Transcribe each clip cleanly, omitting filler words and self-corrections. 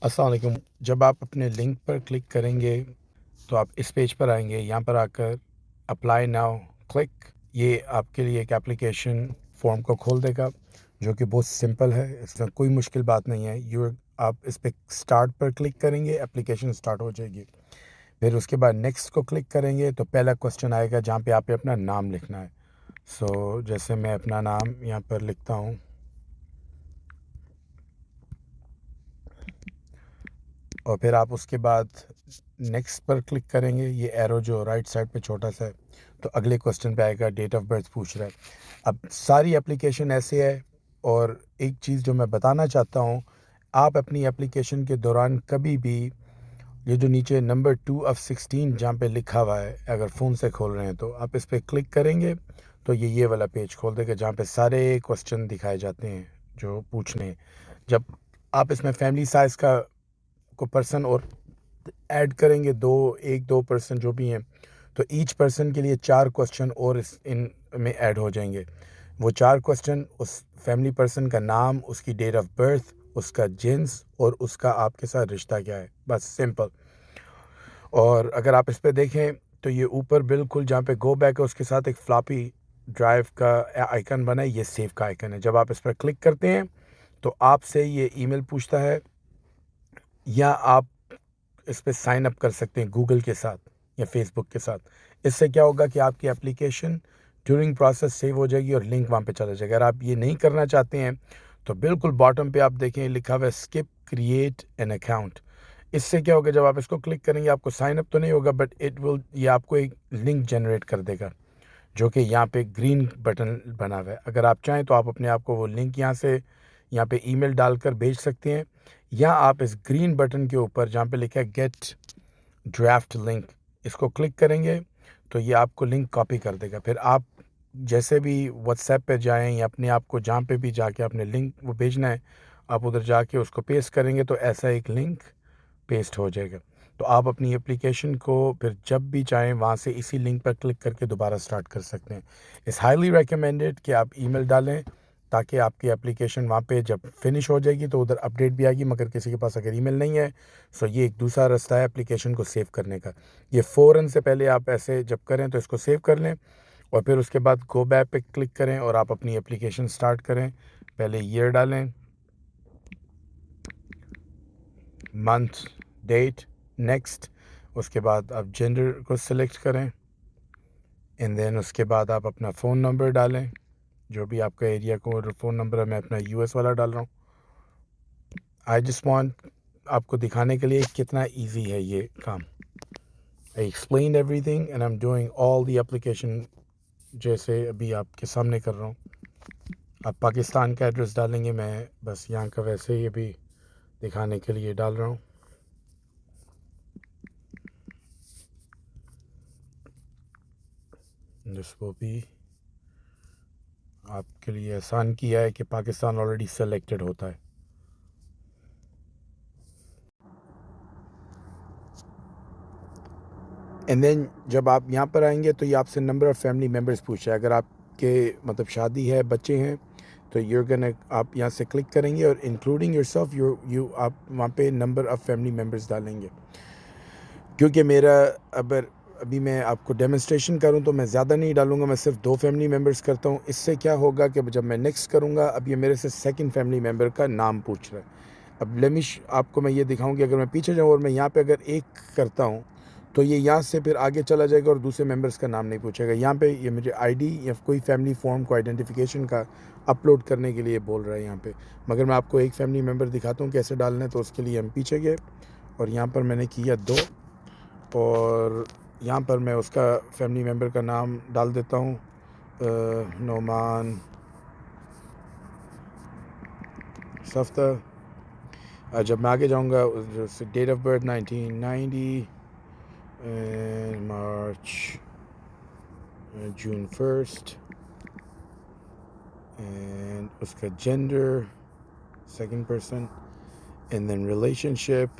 अस्सलाम वालेकुम। जब आप अपने लिंक पर क्लिक करेंगे तो आप इस पेज पर आएंगे। यहाँ पर आकर अप्लाई नाउ क्लिक, ये आपके लिए एक एप्लीकेशन फॉर्म को खोल देगा जो कि बहुत सिंपल है। इसमें कोई मुश्किल बात नहीं है। आप इस पर स्टार्ट पर क्लिक करेंगे, एप्लीकेशन स्टार्ट हो जाएगी। फिर उसके बाद नेक्स्ट को क्लिक करेंगे तो पहला क्वेश्चन आएगा जहाँ पे आपने अपना नाम लिखना है। जैसे मैं अपना नाम यहाँ पर लिखता हूँ और फिर आप उसके बाद नेक्स्ट पर क्लिक करेंगे। ये एरो जो राइट साइड पे छोटा सा है, तो अगले क्वेश्चन पे आएगा डेट ऑफ बर्थ पूछ रहा है। अब सारी एप्लीकेशन ऐसे है। और एक चीज़ जो मैं बताना चाहता हूँ, आप अपनी एप्लीकेशन के दौरान कभी भी ये जो नीचे नंबर 2 of 16 जहाँ पे लिखा हुआ है, अगर फ़ोन से खोल रहे हैं तो आप इस पर क्लिक करेंगे तो ये वाला पेज खोल देगा जहाँ पे सारे क्वेश्चन दिखाए जाते हैं जो पूछने हैं। जब आप इसमें फैमिली साइज़ का को पर्सन और ऐड करेंगे, एक दो पर्सन जो भी हैं, तो ईच पर्सन के लिए 4 क्वेश्चन और इन में ऐड हो जाएंगे। वो 4 क्वेश्चन उस फैमिली पर्सन का नाम, उसकी डेट ऑफ बर्थ, उसका जेंस और उसका आपके साथ रिश्ता क्या है, बस सिंपल। और अगर आप इस पर देखें तो ये ऊपर बिल्कुल जहाँ पे गो बैक है उसके साथ एक फ्लॉपी ड्राइव का आइकन बना है, ये सेव का आइकन है। जब आप इस पर क्लिक करते हैं तो आपसे ये ईमेल पूछता है, या आप इस पे साइन अप कर सकते हैं गूगल के साथ या फेसबुक के साथ। इससे क्या होगा कि आपकी एप्लीकेशन ड्यूरिंग प्रोसेस सेव हो जाएगी और लिंक वहाँ पे चला जाएगा। अगर आप ये नहीं करना चाहते हैं तो बिल्कुल बॉटम पे आप देखें लिखा हुआ है स्किप क्रिएट एन अकाउंट। इससे क्या होगा, जब आप इसको क्लिक करेंगे आपको साइन अप तो नहीं होगा, बट ये आपको एक लिंक जनरेट कर देगा जो कि यहाँ पे ग्रीन बटन बना हुआ है। अगर आप चाहें तो आप अपने आप को वो लिंक यहाँ पे ईमेल डालकर भेज सकते हैं, या आप इस ग्रीन बटन के ऊपर जहाँ पे लिखा है गेट ड्राफ्ट लिंक, इसको क्लिक करेंगे तो ये आपको लिंक कॉपी कर देगा। फिर आप जैसे भी व्हाट्सएप पे जाएं या अपने आप को जहाँ पे भी जाके आपने लिंक वो भेजना है, आप उधर जाके उसको पेस्ट करेंगे तो ऐसा एक लिंक पेस्ट हो जाएगा। तो आप अपनी एप्लीकेशन को फिर जब भी चाहें वहाँ से इसी लिंक पर क्लिक करके दोबारा स्टार्ट कर सकते हैं। इट्स हाईली रिकमेंडेड कि आप ईमेल डालें ताकि आपकी एप्लीकेशन वहाँ पे जब फिनिश हो जाएगी तो उधर अपडेट भी आएगी। मगर किसी के पास अगर ईमेल नहीं है तो ये एक दूसरा रास्ता है एप्लीकेशन को सेव करने का। ये फ़ौरन से पहले आप ऐसे जब करें तो इसको सेव कर लें और फिर उसके बाद गो बैक पे क्लिक करें और आप अपनी एप्लीकेशन स्टार्ट करें। पहले ईयर डालें, मंथ, डेट, नेक्स्ट, उसके बाद आप जेंडर को सिलेक्ट करें एंड देन उसके बाद आप अपना फ़ोन नंबर डालें, जो भी आपका एरिया कोड फ़ोन नंबर है। मैं अपना यूएस वाला डाल रहा हूँ। आई जस्ट वांट आपको दिखाने के लिए कितना इजी है ये काम। I explain everything and I am doing all the application जैसे अभी आपके सामने कर रहा हूँ। आप पाकिस्तान का एड्रेस डालेंगे, मैं बस यहाँ का वैसे ही अभी दिखाने के लिए डाल रहा हूँ। दिस वो भी आपके लिए आसान किया है कि पाकिस्तान ऑलरेडी सेलेक्टेड होता है। एंड देन जब आप यहाँ पर आएंगे तो ये आपसे नंबर ऑफ़ फैमिली मेम्बर्स पूछा है। अगर आपके मतलब शादी है, बच्चे हैं, तो आप यहाँ से क्लिक करेंगे और इंक्लूडिंग योरसेल्फ आप वहाँ पे नंबर ऑफ़ फैमिली मेम्बर्स डालेंगे। क्योंकि मेरा अगर अभी मैं आपको डेमोन्स्ट्रेशन करूं तो मैं ज़्यादा नहीं डालूंगा, मैं सिर्फ 2 फैमिली मेम्बर्स करता हूं। इससे क्या होगा कि जब मैं नेक्स्ट करूंगा, अब ये मेरे से सेकंड फैमिली मेम्बर का नाम पूछ रहा है। अब लेमिश आपको मैं ये दिखाऊं कि अगर मैं पीछे जाऊं और मैं यहाँ पे अगर एक करता हूं तो ये यहाँ से फिर आगे चला जाएगा और दूसरे मेम्बर्स का नाम नहीं पूछेगा। यहाँ पे ये मुझे आईडी या कोई फैमिली फॉर्म को आइडेंटिफिकेशन का अपलोड करने के लिए बोल रहा है यहाँ पे। मगर मैं आपको एक फैमिली मेम्बर दिखाता हूँ कैसे डालना है। तो उसके लिए हम पीछे गए और यहाँ पर मैंने किया 2, और यहाँ पर मैं उसका फैमिली मेम्बर का नाम डाल देता हूँ, नोमान सफ्तर। जब मैं आगे जाऊँगा, date of birth 1990 March June 1 and उसका gender second person and then relationship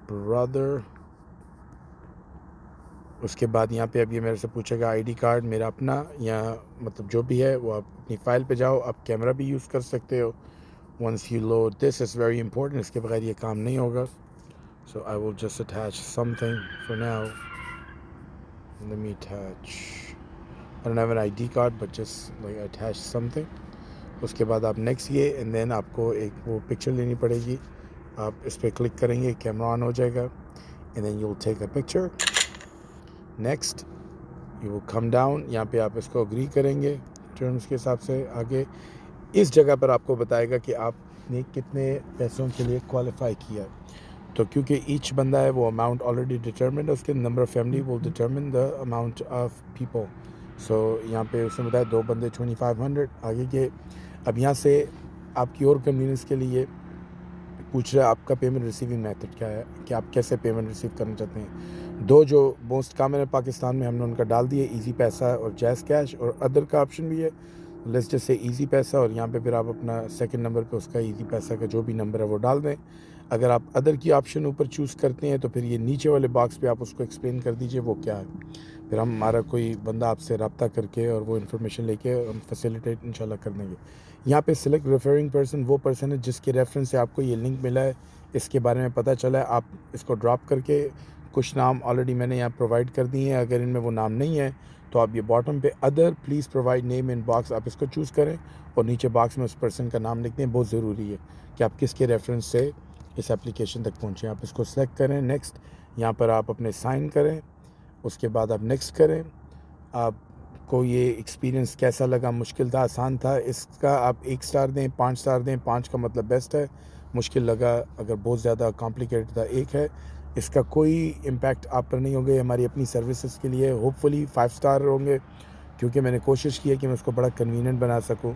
brother. उसके बाद यहाँ पे अब ये मेरे से पूछेगा आईडी कार्ड मेरा अपना, या मतलब जो भी है वो आप अपनी फ़ाइल पे जाओ, आप कैमरा भी यूज़ कर सकते हो once you load this, it's very important, इसके बगैर ये काम नहीं होगा. So I will just attach something for now. Let me attach, I don't have an ID card but just like attach something. उसके बाद आप नेक्स्ट ये एंड देन आपको एक वो पिक्चर लेनी पड़ेगी. आप इस पर क्लिक करेंगे, कैमरा ऑन हो जाएगा and then you will take a picture. Next you will come down, यहाँ पे आप इसको अग्री करेंगे टर्म्स के हिसाब से. आगे इस जगह पर आपको बताएगा कि आपने कितने पैसों के लिए क्वालिफाई किया. तो क्योंकि ईच बंदा है वो अमाउंट ऑलरेडी डिटर्मिन है, उसके number of family will determine the amount of people. So यहाँ पे उसने बताया 2 बंदे 2500. आगे के अब यहाँ से आपकी और कन्वीनियंस के लिए पूछ रहा है आपका पेमेंट रिसीविंग मेथड क्या है, कि आप कैसे पेमेंट रिसीव करना चाहते हैं. 2 जो मोस्ट कॉमन है पाकिस्तान में हमने उनका डाल दिए, ईजी पैसा और जैज़ कैश, और अदर का ऑप्शन भी है. लेट्स जस्ट से ईजी पैसा, और यहाँ पे फिर आप अपना सेकंड नंबर पे उसका ईजी पैसा का जो भी नंबर है वो डाल दें. अगर आप अदर की ऑप्शन ऊपर चूज़ करते हैं तो फिर ये नीचे वाले बॉक्स पे आप उसको एक्सप्लेन कर दीजिए वो क्या है. फिर हमारा कोई बंदा आपसे रब्ता करके और वो इन्फॉर्मेशन लेके हम फैसिलिटेट इंशाल्लाह कर देंगे. यहाँ पे सिलेक्ट रेफरिंग पर्सन, वो पर्सन है जिसके रेफरेंस से आपको ये लिंक मिला है, इसके बारे में पता चला है. आप इसको ड्रॉप करके कुछ नाम ऑलरेडी मैंने यहाँ प्रोवाइड कर दिए हैं. अगर इनमें वो नाम नहीं है तो आप ये बॉटम पे other please provide name in box, आप इसको चूज़ करें और नीचे बॉक्स में उस पर्सन का नाम लिख दें. बहुत ज़रूरी है कि आप किसके रेफरेंस से इस एप्लीकेशन तक पहुँचें. आप इसको सेलेक्ट करें, नेक्स्ट यहाँ पर आप अपने साइन करें, उसके बाद आप नेक्स्ट करें. आपको ये एक्सपीरियंस कैसा लगा, मुश्किल था, आसान था, इसका आप 1 स्टार दें, 5 स्टार दें. 5 का मतलब बेस्ट है, मुश्किल लगा अगर बहुत ज़्यादा कॉम्प्लिकेटेड था 1 है. इसका कोई इम्पैक्ट आप पर नहीं होंगे, हमारी अपनी सर्विसेज के लिए. होपफुली 5 स्टार होंगे क्योंकि मैंने कोशिश की है कि मैं उसको बड़ा कन्वीनियंट बना सकूँ.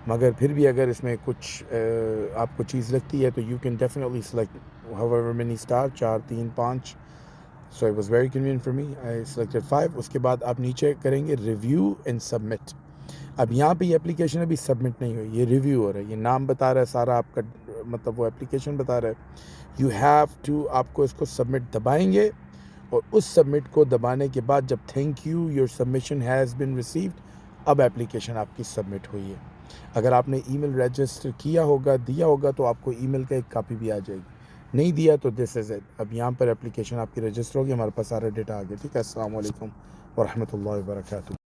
मगर फिर भी अगर इसमें कुछ आपको चीज़ लगती है तो you can definitely select however many star, 4, 3, 5. So it was very convenient for me, I selected 5. उसके बाद आप नीचे करेंगे रिव्यू एंड सबमिट. अब यहाँ पे ये एप्लीकेशन अभी सबमिट नहीं हुई, ये रिव्यू हो रहा है. ये नाम बता रहा है सारा आपका, मतलब वो एप्लीकेशन बता रहा है. यू हैव टू, आपको इसको सबमिट दबाएंगे और उस सबमिट को दबाने के बाद जब thank you your submission has been received, अब एप्लीकेशन आपकी सबमिट हुई है. अगर आपने ईमेल रजिस्टर किया होगा, दिया होगा, तो आपको ईमेल का एक कॉपी भी आ जाएगी. नहीं दिया तो दिस इज़ इट. अब यहाँ पर एप्लीकेशन आपकी रजिस्टर होगी, हमारे पास सारा डेटा आ गया. ठीक है. अस्सलाम वालेकुम व रहमतुल्लाहि व बरकातहू.